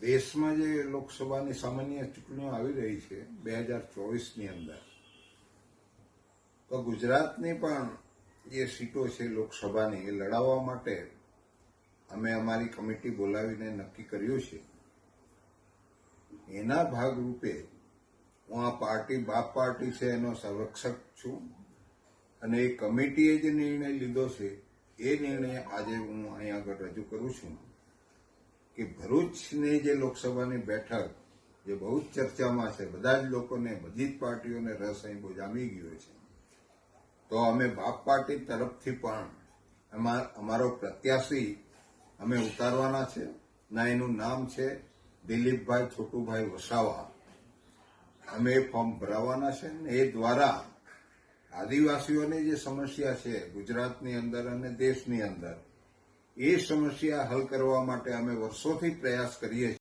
દેશમાં જે લોકસભાની સામાન્ય ચૂંટણીઓ આવી રહી છે 2024ની અંદર, તો ગુજરાતની પણ જે સીટો છે લોકસભાની એ લડાવવા માટે અમે અમારી કમિટી બોલાવીને નક્કી કર્યું છે. એના ભાગરૂપે હું આ પાર્ટી બાપ પાર્ટી છે એનો સંરક્ષક છું અને એ કમિટીએ જે નિર્ણય લીધો છે એ નિર્ણય આજે હું અહીં આગળ રજૂ કરું છું કે ભરૂચની જે લોકસભાની બેઠક જે બહુ જ ચર્ચામાં છે, બધા જ લોકોને, બધી જ પાર્ટીઓને રસ અહીં બહુ જામી ગયો છે, તો અમે બાપ પાર્ટી તરફથી પણ અમારો પ્રત્યાશી અમે ઉતારવાના છે. ના એનું નામ છે દિલીપભાઈ છોટુભાઈ વસાવા. અમે એ ફોર્મ ભરાવાના છે ને એ દ્વારા આદિવાસીઓની જે સમસ્યા છે ગુજરાતની અંદર અને દેશની અંદર, એ સમસ્યા હલ કરવા માટે અમે વર્ષોથી પ્રયાસ કરીએ છીએ.